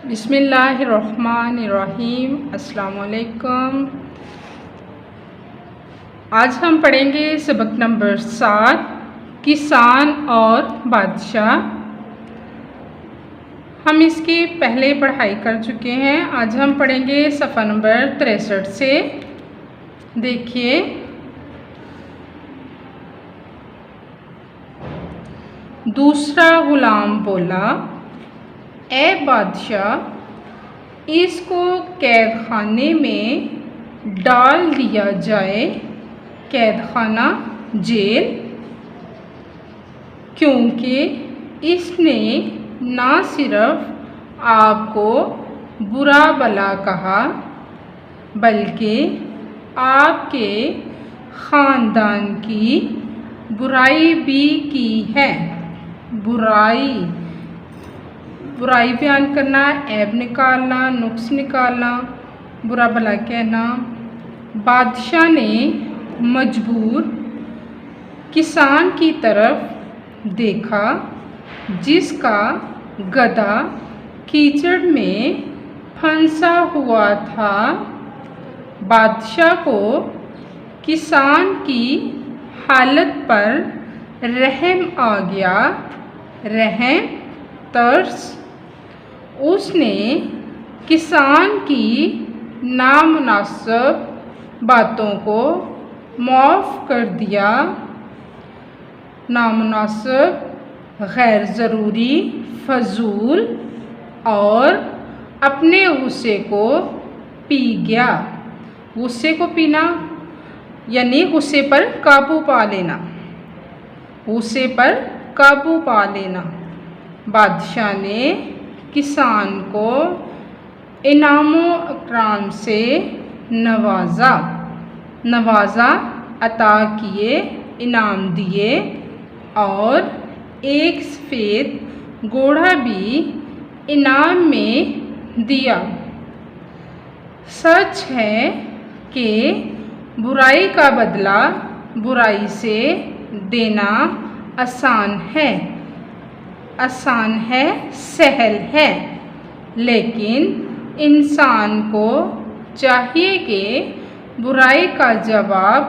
बिस्मिल्लाहिर्रहमानिर्रहीम। अस्सलाम वालेकुम। आज हम पढ़ेंगे सबक नंबर 7 किसान और बादशाह। हम इसकी पहले पढ़ाई कर चुके हैं। आज हम पढ़ेंगे सफ़ा नंबर 63 से। देखिए, दूसरा गुलाम बोला, ए बादशाह, इसको कैद खाने में डाल दिया जाए, कैद खाना जेल, क्योंकि इसने ना सिर्फ आपको बुरा भला कहा बल्कि आपके ख़ानदान की बुराई भी की है। बुराई बयान करना, ऐब निकालना, नुक्स निकालना, बुरा भला कहना। बादशाह ने मजबूर किसान की तरफ देखा जिसका गधा कीचड़ में फंसा हुआ था। बादशाह को किसान की हालत पर रहम आ गया, रहम, तरस। उसने किसान की नामुनासिब बातों को माफ़ कर दिया। नामुनासिब, गैर ज़रूरी, फजूल, और अपने गुस्से को पी गया। गुस्से को पीना यानी गुस्से पर काबू पा लेना, गुस्से पर काबू पा लेना। बादशाह ने किसान को इनामो इकराम से नवाजा, अता किए, इनाम दिए, और एक सफ़ेद घोड़ा भी इनाम में दिया। सच है कि बुराई का बदला बुराई से देना आसान है, सहल है, लेकिन इंसान को चाहिए कि बुराई का जवाब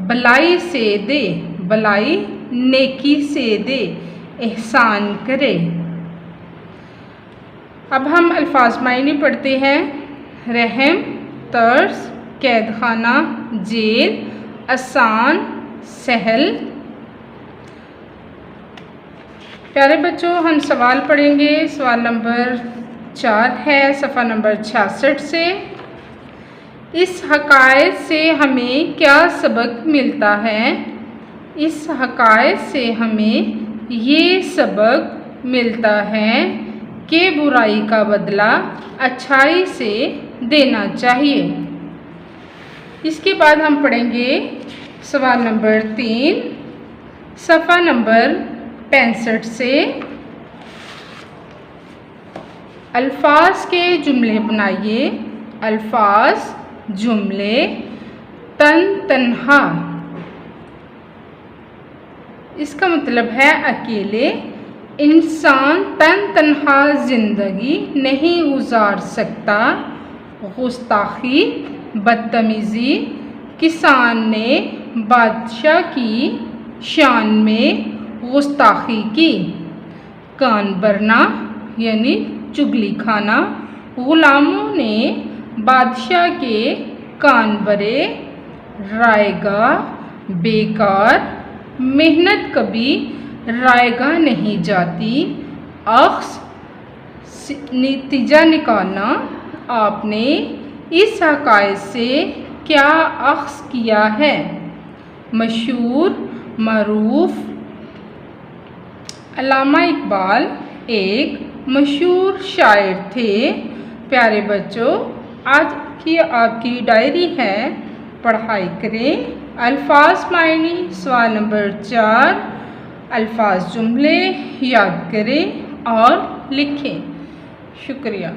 भलाई से दे, भलाई नेकी से दे, एहसान करे। अब हम अल्फाज मायने पढ़ते हैं। रहम, तरस, कैद खाना, जेल, आसान, सहल। प्यारे बच्चों, हम सवाल पढ़ेंगे। सवाल नंबर 4 है सफ़ा नंबर 66 से। इस हक़ाइक़ से हमें क्या सबक मिलता है? इस हक़ाइक़ से हमें ये सबक मिलता है कि बुराई का बदला अच्छाई से देना चाहिए। इसके बाद हम पढ़ेंगे सवाल नंबर 3 सफ़ा नंबर 65 से। अल्फाज के जुमले बनाइए। अल्फाज, जुमले। तन तन्हा, इसका मतलब है अकेले। इंसान तन तन्हा ज़िंदगी नहीं गुजार सकता। गुस्ताखी, बदतमीज़ी। किसान ने बादशाह की शान में गुस्ताखी की। कान भरना यानी चुगली खाना। ग़ुलामों ने बादशाह के कान भरे। रायगा, बेकार, मेहनत कभी रायगा नहीं जाती। अख्स, नतीजा निकालना। आपने इस हक़ाइक़ से क्या अख्स किया है? मशहूर, मरूफ। अल्लामा इकबाल एक मशहूर शायर थे। प्यारे बच्चों, आज की आपकी डायरी है, पढ़ाई करें। अल्फाज मायने सवाल नंबर 4। अल्फाज जुमले याद करें और लिखें। शुक्रिया।